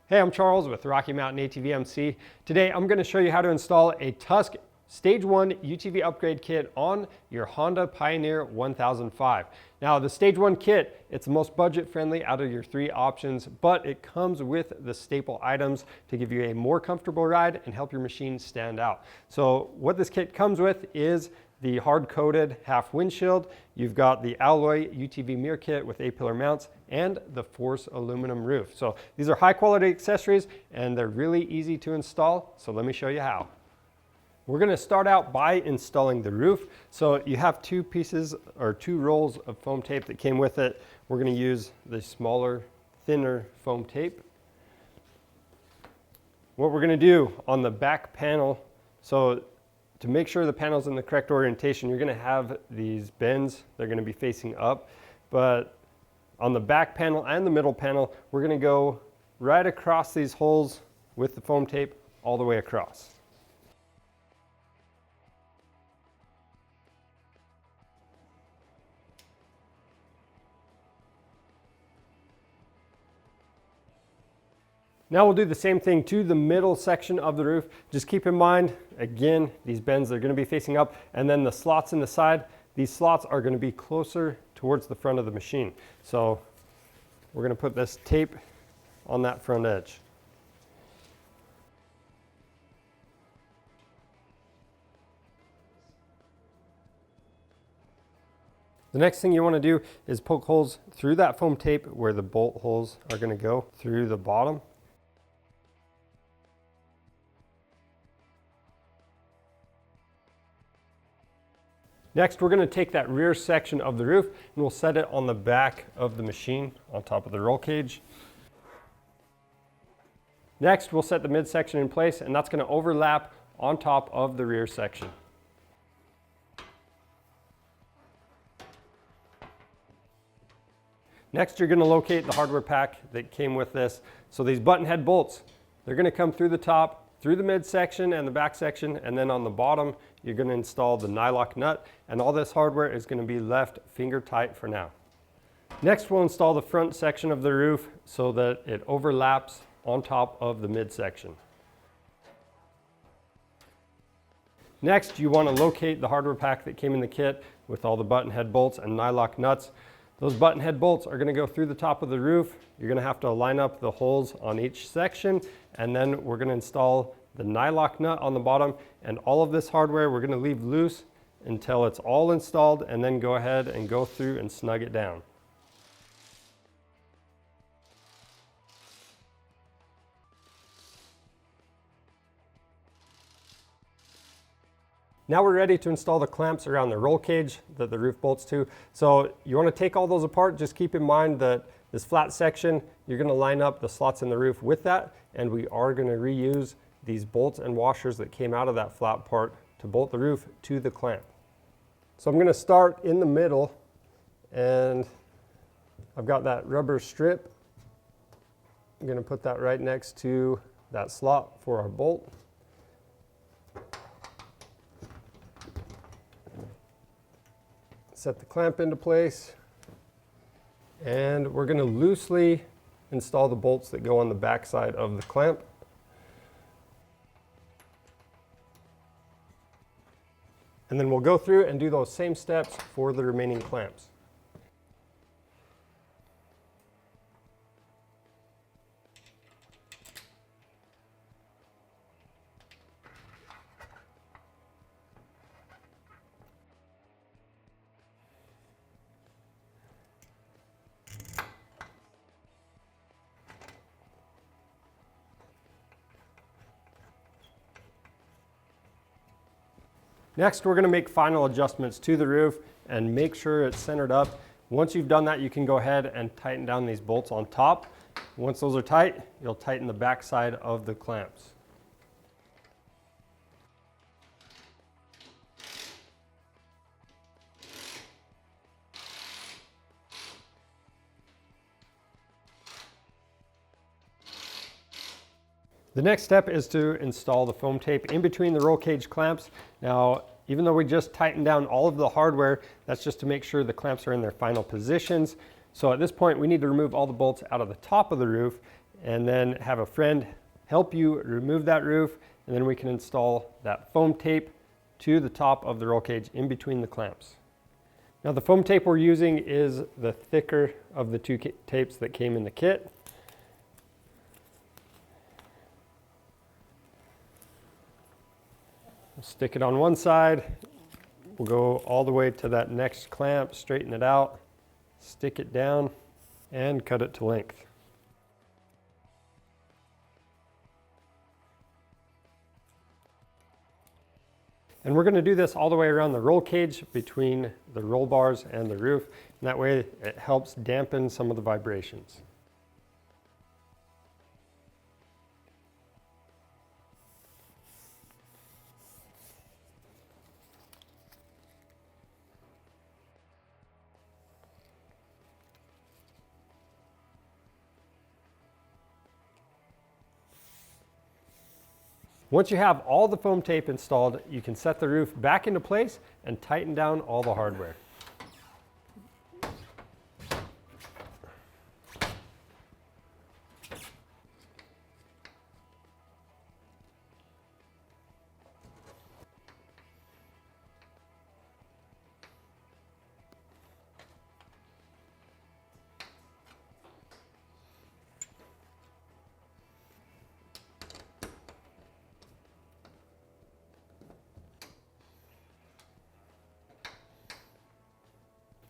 Hey, I'm Charles with Rocky Mountain ATV MC. Today I'm going to show you how to install a Tusk Stage 1 UTV Upgrade Kit on your Honda Pioneer 1005. Now the Stage 1 kit, it's the most budget friendly out of your three options, but it comes with the staple items to give you a more comfortable ride and help your machine stand out. So what this kit comes with is the Hard Coated Half Windshield. You've got the alloy UTV Mirror Kit with A-pillar mounts and the Force aluminum roof. So these are high quality accessories and they're really easy to install. So let me show you how. We're going to start out by installing the roof. So you have two pieces or two rolls of foam tape that came with it. We're going to use the smaller, thinner foam tape. What we're going to do on the back panel, so to make sure the panel's in the correct orientation, you're going to have these bends. They're going to be facing up. But on the back panel and the middle panel, we're going to go right across these holes with the foam tape all the way across. Now we'll do the same thing to the middle section of the roof. Just keep in mind, again, these bends are going to be facing up, and then the slots in the side, these slots are going to be closer towards the front of the machine. So we're going to put this tape on that front edge. The next thing you want to do is poke holes through that foam tape where the bolt holes are going to go through the bottom. Next, we're going to take that rear section of the roof and we'll set it on the back of the machine on top of the roll cage. Next, we'll set the midsection in place, and that's going to overlap on top of the rear section. Next, you're going to locate the hardware pack that came with this. So these button head bolts, they're going to come through the top, through the midsection and the back section, and then on the bottom, you're going to install the nylock nut, and all this hardware is going to be left finger tight for now. Next, we'll install the front section of the roof so that it overlaps on top of the midsection. Next, you want to locate the hardware pack that came in the kit with all the button head bolts and nylock nuts. Those button head bolts are going to go through the top of the roof. You're going to have to line up the holes on each section, and then we're going to install the nylock nut on the bottom, and all of this hardware we're going to leave loose until it's all installed, and then go ahead and go through and snug it down. Now we're ready to install the clamps around the roll cage that the roof bolts to. So you want to take all those apart. Just keep in mind that this flat section, you're going to line up the slots in the roof with that, and we are going to reuse these bolts and washers that came out of that flat part to bolt the roof to the clamp. So I'm going to start in the middle, and I've got that rubber strip. I'm going to put that right next to that slot for our bolt. Set the clamp into place, and we're going to loosely install the bolts that go on the back side of the clamp. And then we'll go through and do those same steps for the remaining clamps. Next, we're going to make final adjustments to the roof and make sure it's centered up. Once you've done that, you can go ahead and tighten down these bolts on top. Once those are tight, you'll tighten the back side of the clamps. The next step is to install the foam tape in between the roll cage clamps. Now, even though we just tightened down all of the hardware, that's just to make sure the clamps are in their final positions. So at this point, we need to remove all the bolts out of the top of the roof, and then have a friend help you remove that roof, and then we can install that foam tape to the top of the roll cage in between the clamps. Now the foam tape we're using is the thicker of the two tapes that came in the kit. We'll stick it on one side. We'll go all the way to that next clamp, straighten it out, stick it down, and cut it to length. And we're going to do this all the way around the roll cage between the roll bars and the roof. And that way it helps dampen some of the vibrations. Once you have all the foam tape installed, you can set the roof back into place and tighten down all the hardware.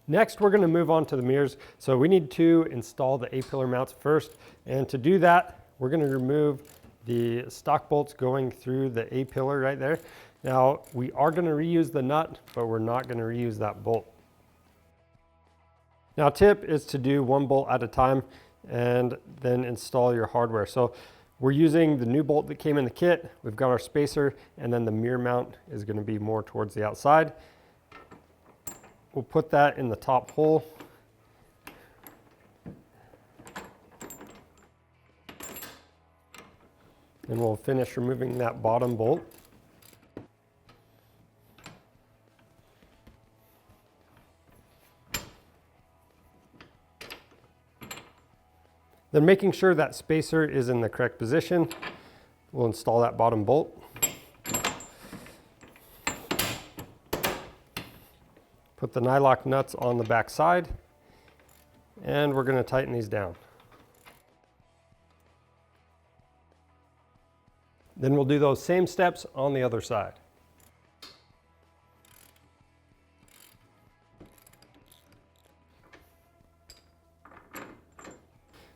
Next, we're going to move on to the mirrors. So we need to install the A-pillar mounts first. And to do that, we're going to remove the stock bolts going through the A-pillar right there. Now, we are going to reuse the nut, but we're not going to reuse that bolt. Now, tip is to do one bolt at a time and then install your hardware. So we're using the new bolt that came in the kit. We've got our spacer, and then the mirror mount is going to be more towards the outside. We'll put that in the top hole. And we'll finish removing that bottom bolt. Then making sure that spacer is in the correct position, we'll install that bottom bolt. Put the nylock nuts on the back side, and we're going to tighten these down. Then we'll do those same steps on the other side.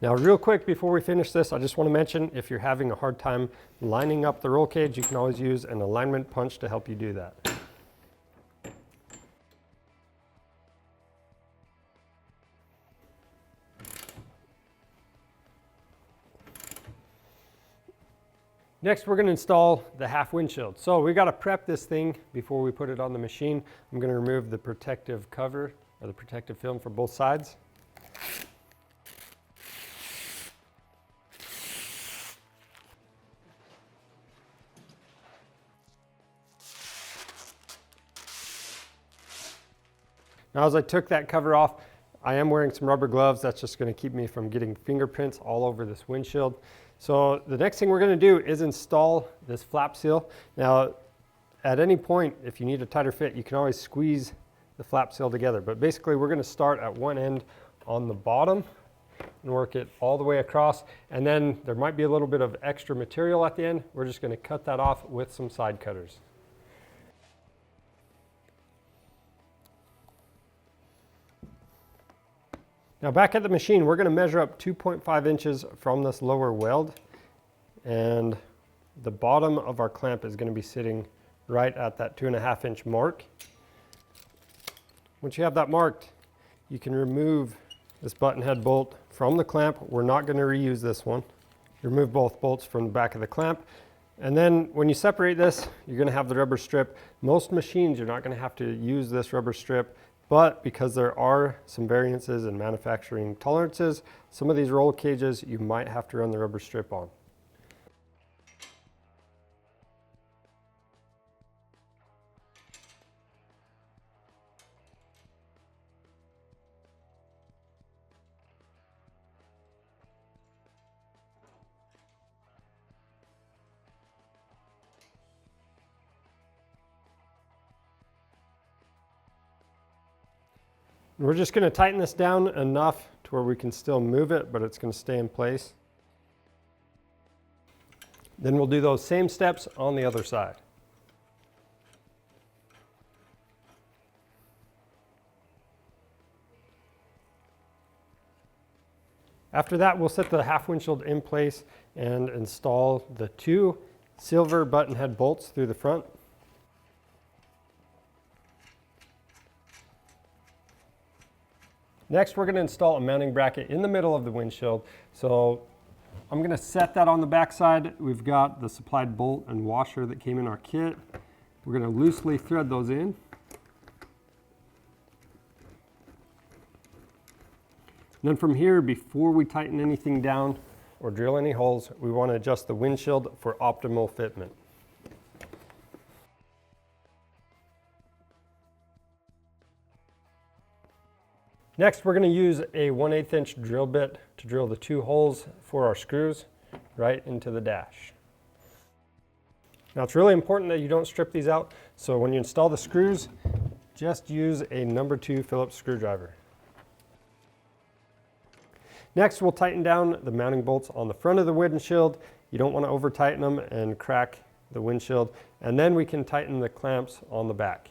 Now, real quick before we finish this, I just want to mention if you're having a hard time lining up the roll cage, you can always use an alignment punch to help you do that. Next, we're going to install the half windshield. So we got to prep this thing before we put it on the machine. I'm going to remove the protective cover or the protective film for both sides. Now, as I took that cover off, I am wearing some rubber gloves. That's just going to keep me from getting fingerprints all over this windshield. So the next thing we're going to do is install this flap seal. Now, at any point, if you need a tighter fit, you can always squeeze the flap seal together. But basically, we're going to start at one end on the bottom and work it all the way across. And then there might be a little bit of extra material at the end. We're just going to cut that off with some side cutters. Now back at the machine, we're going to measure up 2.5 inches from this lower weld, and the bottom of our clamp is going to be sitting right at that 2.5 inch mark. Once you have that marked, you can remove this button head bolt from the clamp. We're not going to reuse this one. Remove both bolts from the back of the clamp. And then when you separate this, you're going to have the rubber strip. Most machines, you're not going to have to use this rubber strip. But because there are some variances in manufacturing tolerances, some of these roll cages you might have to run the rubber strip on. We're just going to tighten this down enough to where we can still move it, but it's going to stay in place. Then we'll do those same steps on the other side. After that, we'll set the half windshield in place and install the 2 silver button head bolts through the front. Next, we're going to install a mounting bracket in the middle of the windshield. So I'm going to set that on the back side. We've got the supplied bolt and washer that came in our kit. We're going to loosely thread those in. And then from here, before we tighten anything down or drill any holes, we want to adjust the windshield for optimal fitment. Next, we're going to use a 1/8 inch drill bit to drill the 2 holes for our screws right into the dash. Now, it's really important that you don't strip these out, so when you install the screws, just use a number 2 Phillips screwdriver. Next, we'll tighten down the mounting bolts on the front of the windshield. You don't want to over tighten them and crack the windshield, and then we can tighten the clamps on the back.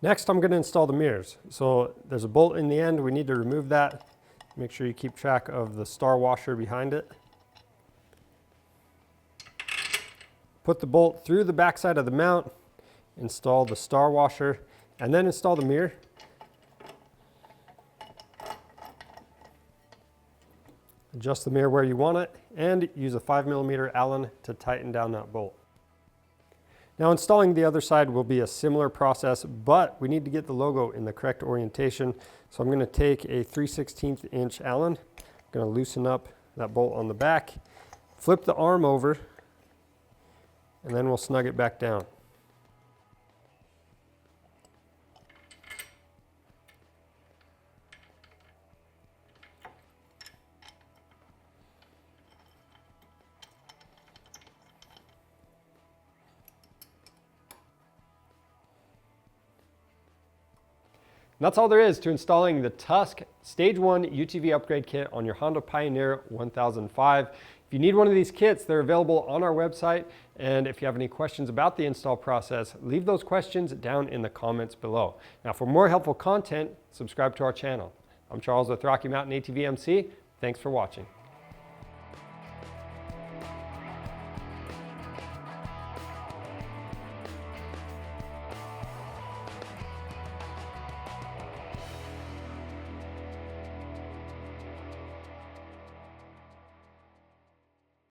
Next, I'm going to install the mirrors. So there's a bolt in the end. We need to remove that. Make sure you keep track of the star washer behind it. Put the bolt through the back side of the mount, install the star washer, and then install the mirror. Adjust the mirror where you want it, and use a 5mm Allen to tighten down that bolt. Now, installing the other side will be a similar process, but we need to get the logo in the correct orientation. So I'm going to take a 3/16 inch Allen, I'm going to loosen up that bolt on the back, flip the arm over, and then we'll snug it back down. And that's all there is to installing the Tusk Stage 1 UTV Upgrade Kit on your Honda Pioneer 1005. If you need one of these kits, they're available on our website. And if you have any questions about the install process, leave those questions down in the comments below. Now, for more helpful content, subscribe to our channel. I'm Charles with Rocky Mountain ATV MC. Thanks for watching.